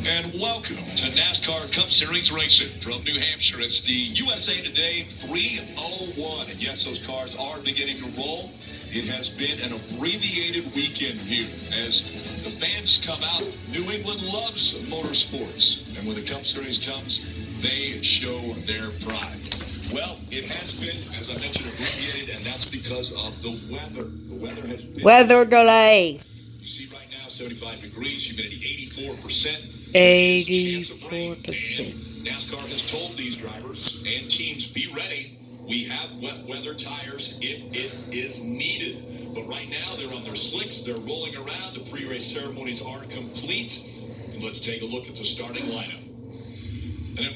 And welcome to NASCAR Cup Series racing from New Hampshire. It's the USA Today 301. And yes, those cars are beginning to roll. It has been an abbreviated weekend here as the fans come out. New England loves motorsports. And when the Cup Series comes, they show their pride. Well, it has been, as I mentioned, abbreviated, and that's because of the weather. The weather has been... Weather delay. You see right now, 75 degrees, humidity 84%. 84%. NASCAR has told these drivers and teams, be ready. We have wet weather tires if it is needed. But right now, they're on their slicks. They're rolling around. The pre-race ceremonies are complete. And let's take a look at the starting lineup.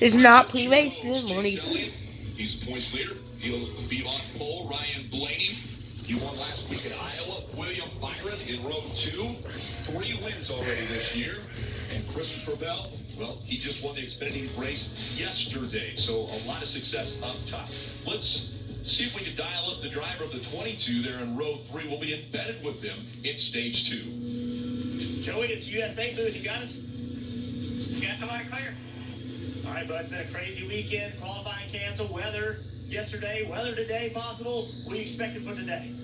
It's not pre-race ceremonies. He's the points leader. He'll be on pole. Ryan Blaney. He won last week at Iowa. William Byron in row 2. 3 wins already this year. And Christopher Bell, well, he just won the Xfinity race yesterday. So a lot of success up top. Let's see if we can dial up the driver of the 22 there in row 3. We'll be embedded with them in stage 2. Joey, it's USA booth. You got us? You got the light clear? All right, bud. It's been a crazy weekend. Qualifying canceled. Weather yesterday. Weather today possible. What do you expect for today?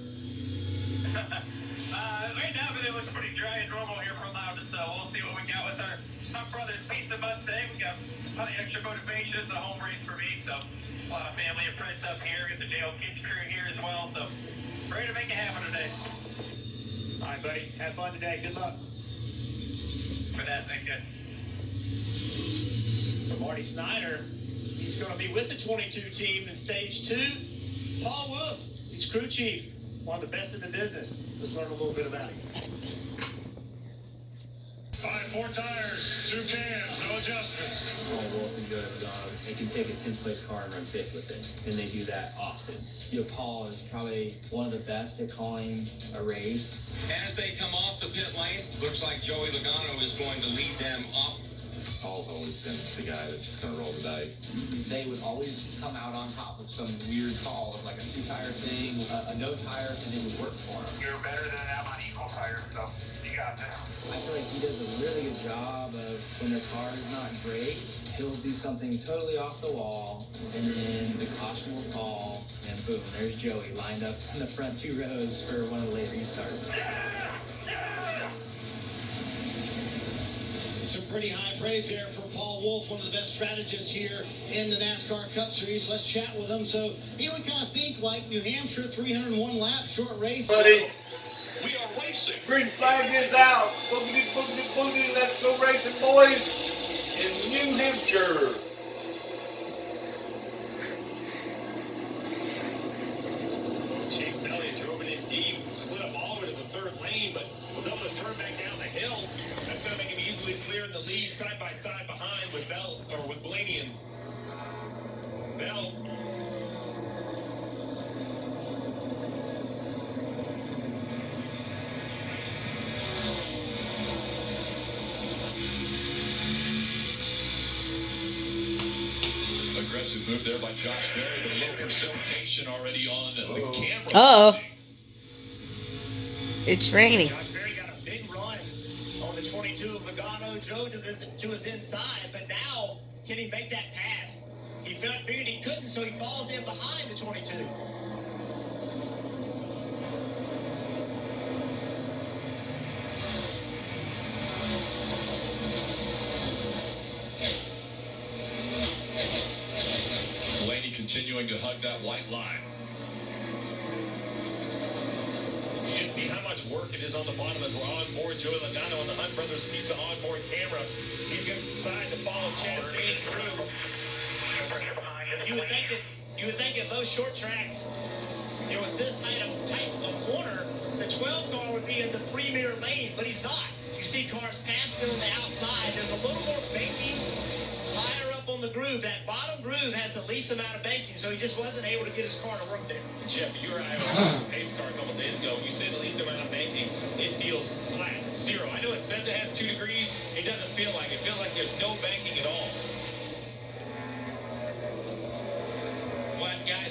Right now, everything looks pretty dry and normal here for Loudon, so we'll see what we got with our Hunt Brothers Pizza Mustang. We got plenty of extra motivation. It's a home race for me, so a lot of family and friends up here. Get the Dale Kids crew here as well, so ready to make it happen today. All right, buddy. Have fun today. Good luck. For that, thank you. So Marty Snyder, he's going to be with the 22 team in stage 2. Paul Wolf, he's crew chief, one of the best in the business. Let's learn a little bit about him. 4 tires, 2 cans, no adjustments. Paul Wolf and Joe they can take a 10th place car and run 5th with it, and they do that often. Paul is probably one of the best at calling a race. As they come off the pit lane, looks like Joey Logano is going to lead them off. Paul's always been the guy that's just going to roll the dice. They would always come out on top of some weird call of like a 2-tire thing, a no tire, and it would work for him. You're better than them on equal tires, so you got this. I feel like he does a really good job of when their car is not great, he'll do something totally off the wall, and then the caution will fall, and boom, there's Joey lined up in the front 2 rows for one of the late restarts. Some pretty high praise here for Paul Wolf, one of the best strategists here in the NASCAR Cup Series. Let's chat with him. So you would kind of think like New Hampshire, 301 laps, short race. Buddy, we are racing. Green flag is out. Boogity, boogity, boogity. Let's go racing, boys, in New Hampshire. Chase Elliott drove it in deep, slid up all the way to the 3rd lane, but was able to turn back down the hill. That's going to make him easily clear in the lead, side by side behind with Bell, or with Blaney and Bell. Aggressive move there by Josh Berry, but a little precipitation already on the camera. Uh-oh. It's raining. Josh Berry got a big run on the 22 of Logano. Joe to his inside, but now can he make that pass? He figured he couldn't, so he falls in behind the 22. Blaney continuing to hug that white line. You just see how much work it is on the bottom as we're on board. Joey Logano on the Hunt Brothers Pizza onboard camera. He's going to decide to follow Chastain through. You would think at those short tracks, with this type of corner, the 12 car would be in the premier lane, but he's not. You see cars passing on the outside. There's a little more banking higher up on the groove. That bottom groove has the least amount of banking, so he just wasn't able to get his car to work there. Jeff, you were at a pace car a couple days ago. You said the least amount of banking. It feels flat, 0. I know it says it has 2 degrees. It doesn't feel like it. It feels like there's no banking at all.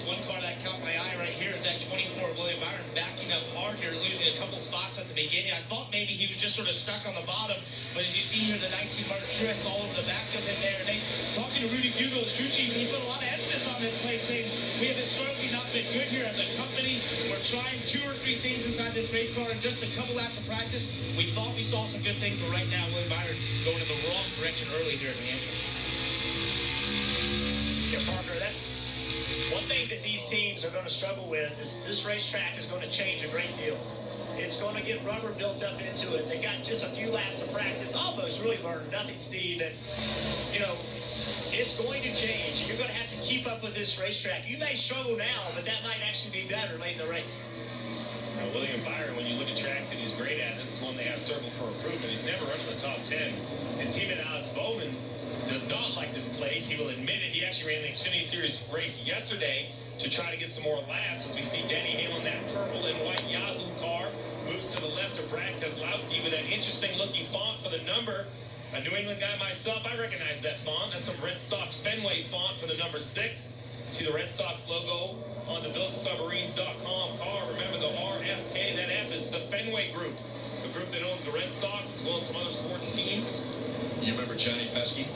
One car that caught my eye right here is that 24 William Byron backing up hard here, losing a couple trouble spots at the beginning. I thought maybe he was just sort of stuck on the bottom, but as you see here, the 19 Mark Truex all over the back of him there. And they, talking to Rudy Hugo's crew chief, he put a lot of emphasis on this place, saying we have historically not been good here as a company. We're trying 2 or 3 things inside this race car in just a couple laps of practice. We thought we saw some good things, but right now, William Byron going in the wrong direction early here at New Hampshire. Yeah, Parker, that's One thing that these teams are going to struggle with is this racetrack is going to change a great deal. It's going to get rubber built up into it. They got just a few laps of practice, almost really learned nothing, Steve. And, you know, it's going to change. You're going to have to keep up with this racetrack. You may struggle now, but that might actually be better late in the race. Now, William Byron, when you look at tracks that he's great at, this is one they have circled for improvement. He's never run in the top 10. His teammate Alex Bowman does not like this place. He will admit it. He actually ran the Xfinity Series race yesterday to try to get some more laps. As we see Denny Hale in that purple and white Yahoo car, moves to the left of Brad Keselowski with that interesting looking font for the number. A New England guy myself, I recognize that font. That's some Red Sox Fenway font for the number 6. See the Red Sox logo on the BuiltSubmarines.com car. Remember the RFK, that F is the Fenway Group, the group that owns the Red Sox as well as some other sports teams. You remember Johnny Pesky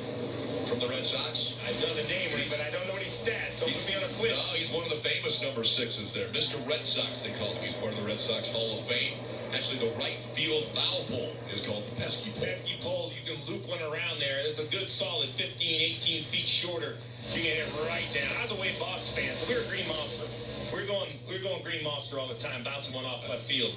from the Red Sox? I know the name, but I don't know any stats. Don't put me on a quiz. No, he's one of the famous number 6s there. Mr. Red Sox, they call him. He's part of the Red Sox Hall of Fame. Actually, the right field foul pole is called the pesky pole. Pesky pole, you can loop one around there. It's a good solid 15, 18 feet shorter. You can hit it right down. I was a Wade Boggs fan, so we were Green Monster. We were going Green Monster all the time, bouncing one off left field.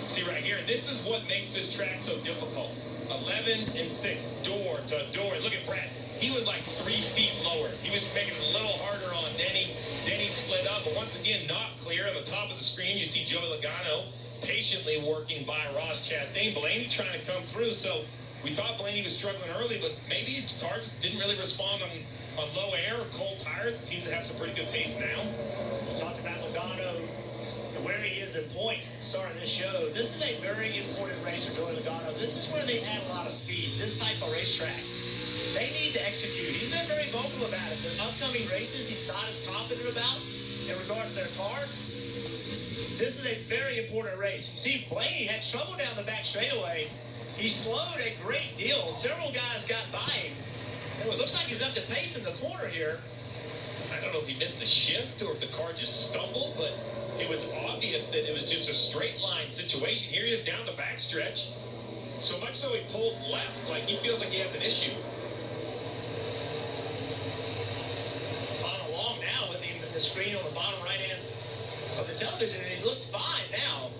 See right here, this is what makes this track so difficult. 11 and 6, door to door. Look at Brad. He was like 3 feet lower. He was making it a little harder on Denny. Denny slid up, but once again, not clear. On the top of the screen, you see Joey Logano patiently working by Ross Chastain. Blaney trying to come through, so we thought Blaney was struggling early, but maybe his car just didn't really respond on low air or cold tires. It seems to have some pretty good pace now. We talked about Logano and where he is in points at the start of this show. This is a very important race for Joey Logano. This is where they've had a lot of speed, this type of racetrack. They need to execute. He's been very vocal about it. The upcoming races he's not as confident about in regard to their cars. This is a very important race. You see, Blaney had trouble down the back straightaway. He slowed a great deal. Several guys got by him. It looks like he's up to pace in the corner here. I don't know if he missed a shift or if the car just stumbled, but it was obvious that it was just a straight line situation. Here he is down the backstretch. So much so he pulls left, like he feels like he has an issue. Following along now with the screen on the bottom right hand of the television, and he looks fine now.